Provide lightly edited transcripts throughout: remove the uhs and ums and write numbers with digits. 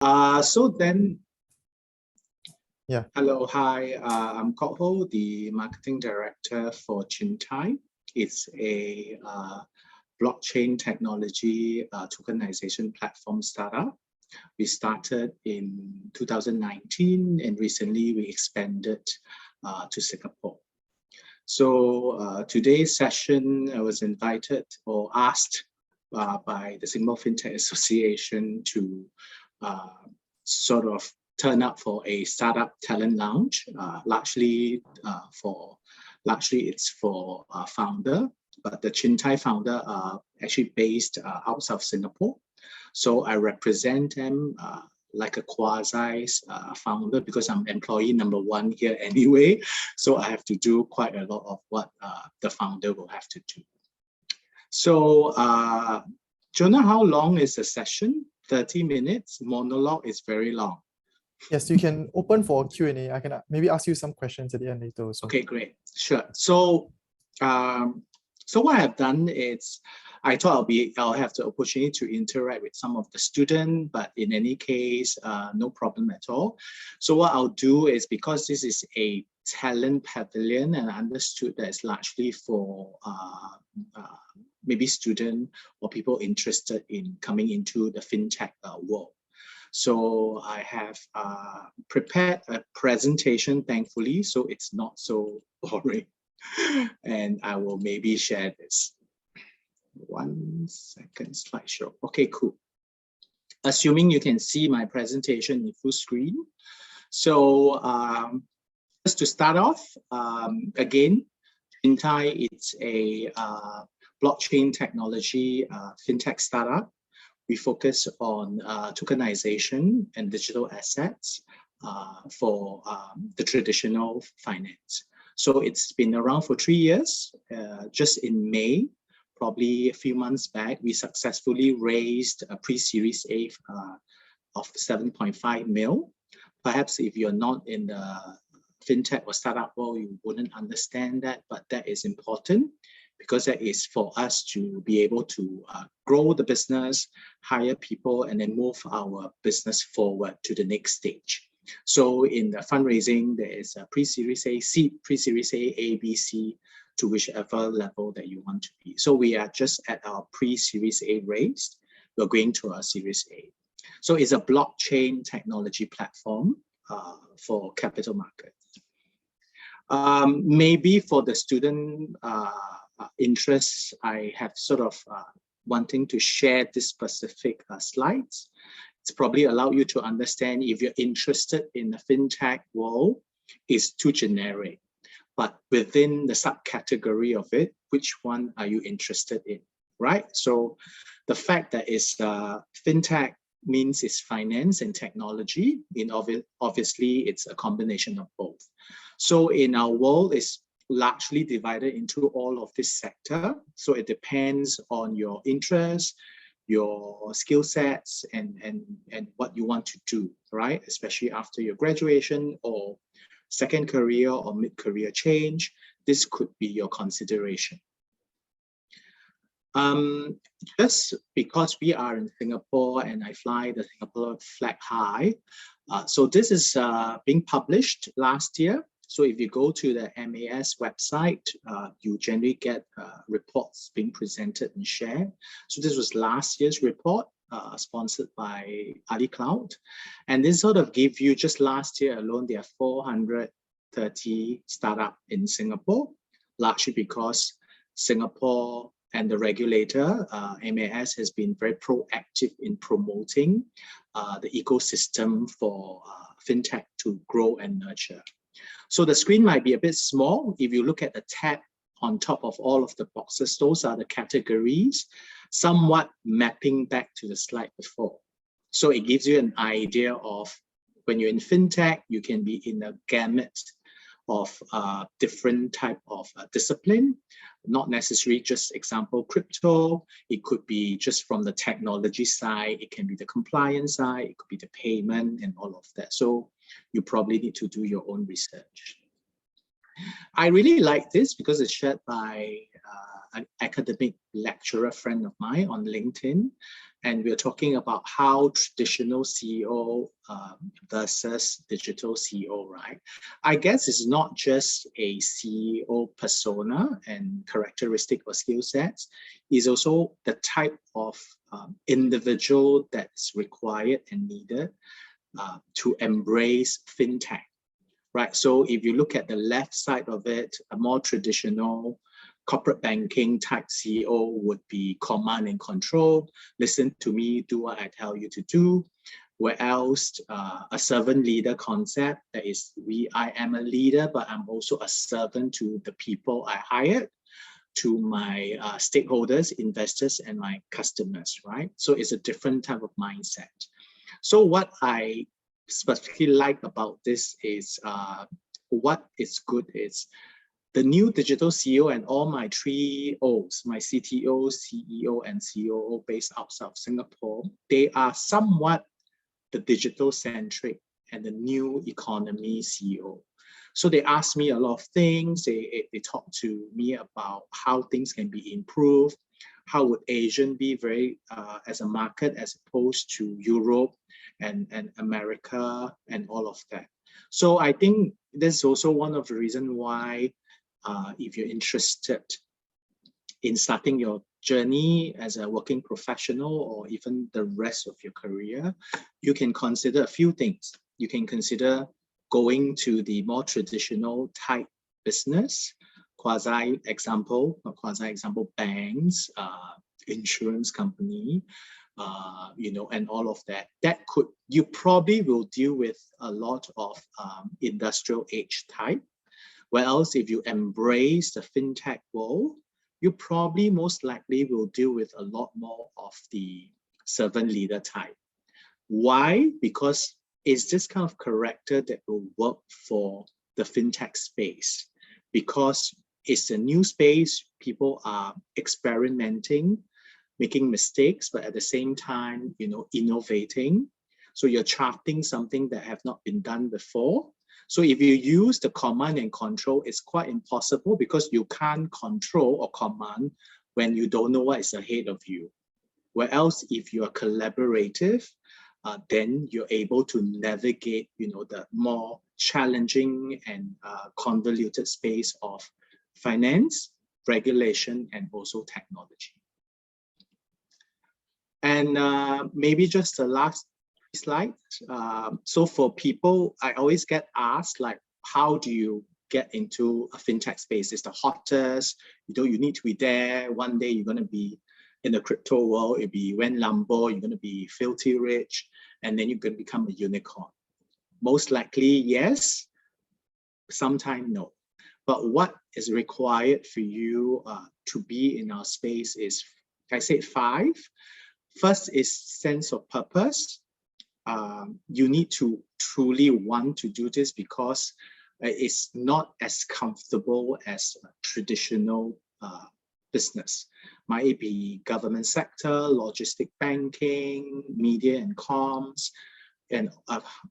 So then, Yeah. Hello, hi, I'm Kok Hoe, the marketing director for Chintai. It's a blockchain technology tokenization platform startup. We started in 2019 and recently we expanded to Singapore. So today's session, I was invited or asked by the Singapore Fintech Association to sort of turn up for a startup talent lounge. Largely it's for founder, but the Chintai founder are actually based outside of Singapore. So I represent them like a quasi founder because I'm employee number one here anyway. So I have to do quite a lot of what the founder will have to do. So Jonah, how long is the session? 30 minutes. Monologue is very long. Yes, you can open for Q&A. I can maybe ask you some questions at the end later also. Okay, great. Sure. So what I've done is I thought I'll have the opportunity to interact with some of the students, but in any case, no problem at all. So what I'll do is, because this is a talent pavilion and I understood that it's largely for maybe students or people interested in coming into the fintech world. So I have prepared a presentation, thankfully, so it's not so boring. And I will maybe share this. 1 second slideshow. Okay, cool. Assuming you can see my presentation in full screen. So just to start off, again, Chintai, it's a blockchain technology fintech startup. We focus on tokenization and digital assets for the traditional finance. So it's been around for 3 years. Just in May, probably a few months back, we successfully raised a pre-series A of 7.5 mil. Perhaps if you're not in the fintech or startup world, you wouldn't understand that, but that is important because that is for us to be able to grow the business, hire people, and then move our business forward to the next stage. So in the fundraising, there is a pre-series A, seed, pre-series A, B, C, to whichever level that you want to be. So we are just at our pre-series A raised. We're going to our series A. So it's a blockchain technology platform for capital markets. Maybe for the student interests, I have sort of wanting to share this specific slides. It's probably allow you to understand if you're interested in the fintech world, it's too generic. But within the subcategory of it, which one are you interested in, right? So the fact that it's fintech means it's finance and technology. Obviously, it's a combination of both. So in our world, it's largely divided into all of this sector. So it depends on your interests, your skill sets, and what you want to do, right? Especially after your graduation or second career or mid-career change, this could be your consideration. Just because we are in Singapore and I fly the Singapore flag high, so this is being published last year. So if you go to the MAS website, you generally get reports being presented and shared. So this was last year's report, sponsored by Ali Cloud. And this sort of give you, just last year alone, there are 430 startups in Singapore, largely because Singapore and the regulator, MAS, has been very proactive in promoting the ecosystem for fintech to grow and nurture. So the screen might be a bit small. If you look at the tab on top of all of the boxes, those are the categories, somewhat mapping back to the slide before. So it gives you an idea of when you're in fintech, you can be in a gamut of different type of discipline, not necessarily just example crypto. It could be just from the technology side. It can be the compliance side. It could be the payment and all of that. So you probably need to do your own research. I really like this because it's shared by an academic lecturer friend of mine on LinkedIn. and we're talking about how traditional CEO versus digital CEO, right? I guess it's not just a CEO persona and characteristic or skill sets. It's also the type of individual that's required and needed to embrace fintech, right? So if you look at the left side of it, a more traditional corporate banking type CEO would be command and control, listen to me, do what I tell you to do. Whereas a servant leader concept, that is, I am a leader, but I'm also a servant to the people I hired, to my stakeholders, investors, and my customers, right? So it's a different type of mindset. So what I specifically like about this is what is good is the new digital CEO and all my 3 O's, my CTO, CEO, and COO based outside of Singapore, they are somewhat the digital centric and the new economy CEO. So they ask me a lot of things. They talk to me about how things can be improved. How would Asia be very as a market as opposed to Europe and America and all of that. So I think this is also one of the reasons why if you're interested in starting your journey as a working professional or even the rest of your career, you can consider a few things. You can consider going to the more traditional type business, quasi-example banks, insurance company, and all of that. You probably will deal with a lot of industrial age type. Whereas if you embrace the fintech world, you probably most likely will deal with a lot more of the servant leader type. Why? Because it's this kind of character that will work for the fintech space. Because it's a new space, people are experimenting, making mistakes, but at the same time, innovating. So you're charting something that have not been done before. So if you use the command and control, it's quite impossible because you can't control or command when you don't know what is ahead of you. Whereas if you are collaborative, then you're able to navigate, the more challenging and convoluted space of finance, regulation, and also technology. And maybe just the last slide. So for people, I always get asked, like, how do you get into a fintech space? It's the hottest, you need to be there. One day you're going to be in the crypto world, it'll be when Lambo, you're going to be filthy rich, and then you're going to become a unicorn. Most likely, yes. Sometimes, no. But what is required for you to be in our space is, I said 5. First is sense of purpose. You need to truly want to do this because it's not as comfortable as a traditional business. Might be government sector, logistic banking, media and comms, and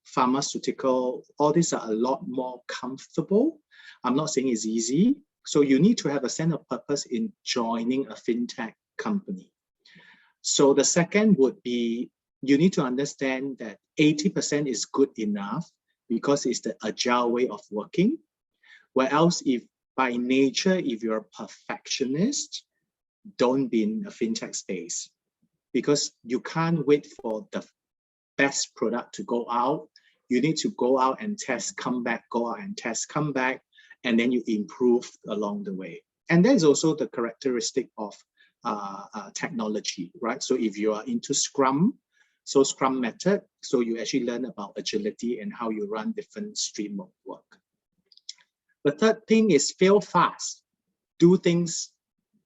pharmaceutical. All these are a lot more comfortable. I'm not saying it's easy. So you need to have a sense of purpose in joining a fintech company. So the second would be, you need to understand that 80% is good enough because it's the agile way of working. Whereas if by nature, if you're a perfectionist, don't be in a fintech space because you can't wait for the best product to go out. You need to go out and test, come back, go out and test, come back, and then you improve along the way. And that is also the characteristic of technology, right? So if you are into Scrum, so Scrum method, so you actually learn about agility and how you run different stream of work. The third thing is fail fast. Do things,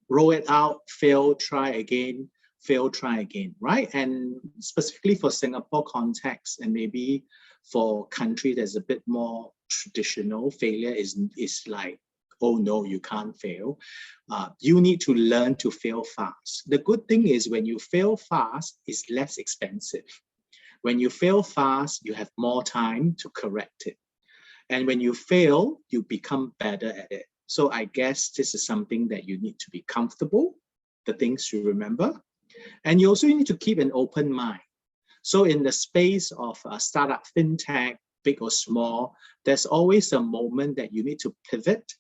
roll it out, fail, try again, fail, try again, right? And specifically for Singapore context and maybe for country that's a bit more traditional, failure is like, oh no, you can't fail. You need to learn to fail fast. The good thing is when you fail fast, it's less expensive. When you fail fast, you have more time to correct it. And when you fail, you become better at it. So I guess this is something that you need to be comfortable, the things you remember. And you also need to keep an open mind. So in the space of a startup fintech, big or small, there's always a moment that you need to pivot,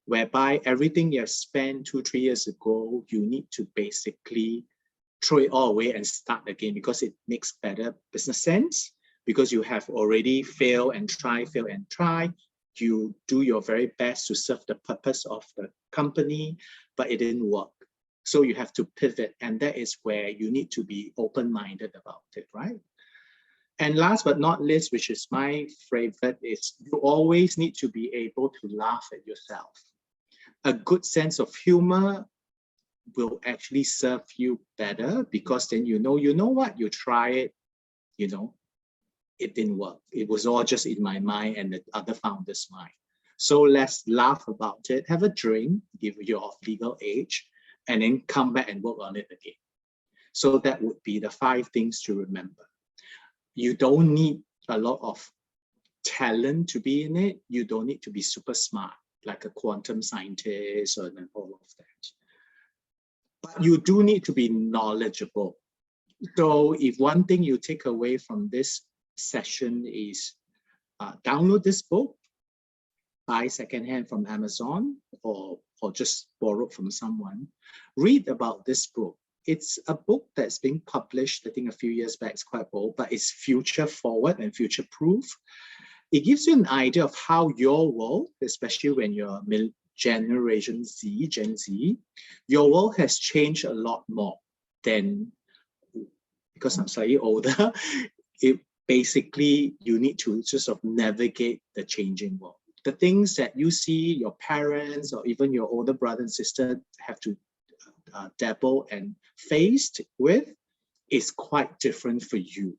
whereby everything you have spent 2-3 years ago, you need to basically throw it all away and start again, because it makes better business sense, because you have already failed and try. You do your very best to serve the purpose of the company, but it didn't work. So you have to pivot, and that is where you need to be open-minded about it, right? And last but not least, which is my favorite, is you always need to be able to laugh at yourself. A good sense of humor will actually serve you better, because then you know what, you try it, it didn't work. It was all just in my mind and the other founder's mind. So let's laugh about it, have a drink if you're of legal age, and then come back and work on it again. So that would be the 5 things to remember. You don't need a lot of talent to be in it. You don't need to be super smart, like a quantum scientist or all of that. But you do need to be knowledgeable. So if one thing you take away from this session is download this book, buy secondhand from Amazon, or just borrow from someone, read about this book. It's a book that's been published, I think a few years back. It's quite old, but it's future forward and future proof. It gives you an idea of how your world, especially when you're Generation Z, Gen Z, your world has changed a lot more than, because I'm slightly older, basically you need to just sort of navigate the changing world. The things that you see your parents or even your older brother and sister have to dabble and faced with is quite different for you.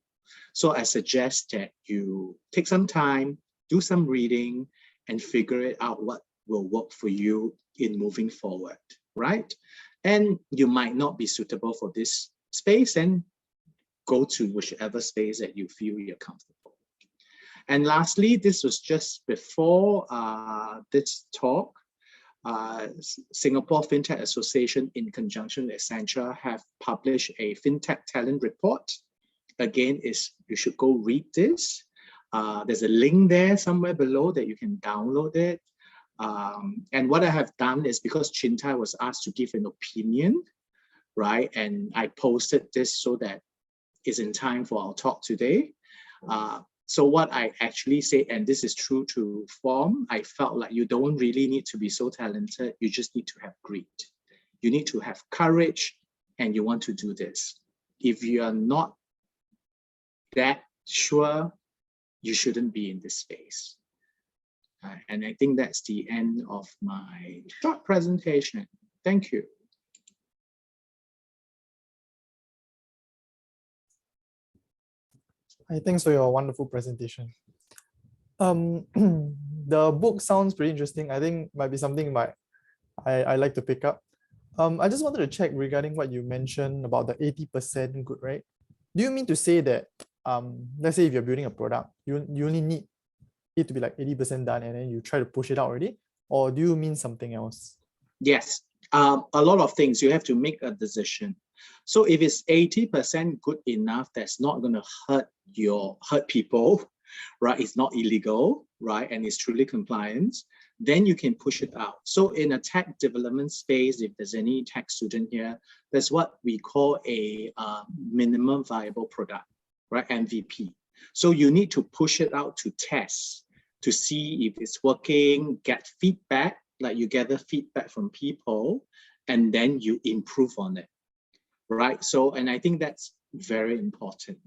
So I suggest that you take some time, do some reading, and figure it out what will work for you in moving forward, right? And you might not be suitable for this space, and go to whichever space that you feel you're comfortable. And lastly, this was just before this talk, Singapore Fintech Association in conjunction with Accenture have published a Fintech Talent Report. Again, you should go read this. There's a link there somewhere below that you can download it. And what I have done is, because Chintai was asked to give an opinion, right? And I posted this so that it's in time for our talk today. So what I actually say, and this is true to form, I felt like you don't really need to be so talented. You just need to have greed. You need to have courage, and you want to do this. If you are not that sure, you shouldn't be in this space. And I think that's the end of my short presentation. Thank you. Thanks for your wonderful presentation. The book sounds pretty interesting. I think might be something I like to pick up. I just wanted to check regarding what you mentioned about the 80% good, right? Do you mean to say that let's say if you're building a product, you only need it to be like 80% done and then you try to push it out already? Or do you mean something else? Yes, a lot of things. You have to make a decision. So if it's 80% good enough, that's not going to hurt people, right? It's not illegal, right? And it's truly compliant, then you can push it out. So in a tech development space, if there's any tech student here, that's what we call a minimum viable product, right? MVP. So you need to push it out to test, to see if it's working, get feedback, like you gather feedback from people, and then you improve on it, right? So, and I think that's very important.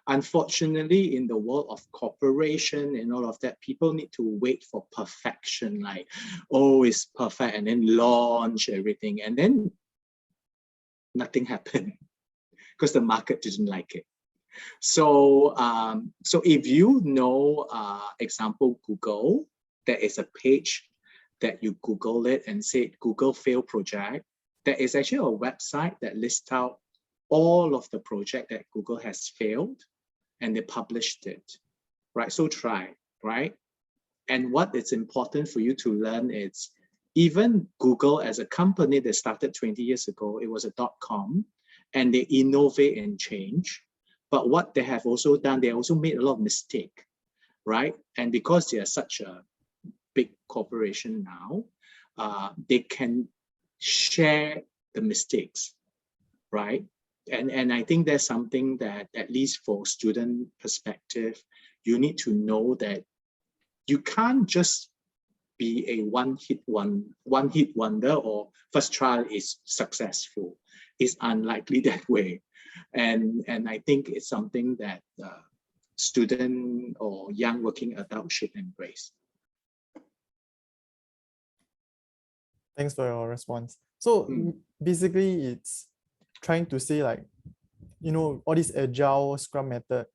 Unfortunately, in the world of corporation and all of that, people need to wait for perfection, like, oh, it's perfect, and then launch everything, and then nothing happened because the market didn't like it. So, so if you know, example, Google, there is a page that you Google it and say Google fail project. There is actually a website that lists out all of the project that Google has failed, and they published it, right? So try, right? And what is important for you to learn is, even Google as a company that started 20 years ago, it was a .com, and they innovate and change. But what they have also done, they also made a lot of mistake, right? And because they are such a big corporation now, they can share the mistakes, right? And I think there's something that, at least for student perspective, you need to know that you can't just be a one-hit wonder, or first trial is successful. It's unlikely that way. And I think it's something that student or young working adults should embrace. Thanks for your response. So basically it's trying to say, like, you know, all this agile scrum method,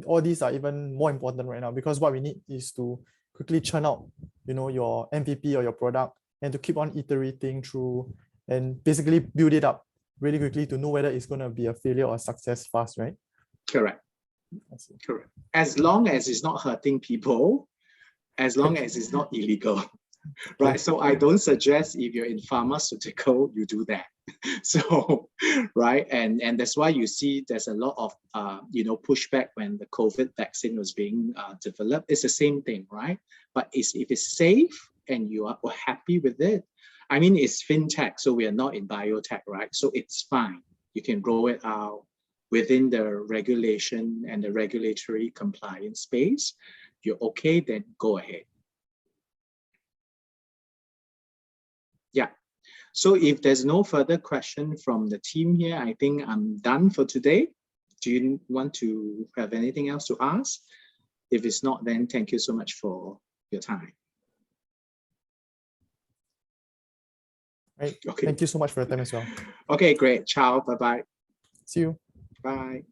all these are even more important right now, because what we need is to quickly churn out, you know, your MVP or your product, and to keep on iterating through and basically build it up really quickly to know whether it's going to be a failure or a success fast, right? Correct. Correct. As long as it's not hurting people, as long as it's not illegal. Right, so I don't suggest if you're in pharmaceutical, you do that. So, right, and that's why you see there's a lot of pushback when the COVID vaccine was being developed. It's the same thing, right? But if it's safe and you are happy with it, I mean, it's fintech, so we are not in biotech, right? So it's fine. You can roll it out within the regulation and the regulatory compliance space. You're okay, then go ahead. Yeah, so if there's no further question from the team here, I think I'm done for today. Do you want to have anything else to ask? If it's not, then thank you so much for your time. Right. Okay. Thank you so much for your time as well. Okay, great. Ciao. Bye-bye. See you. Bye.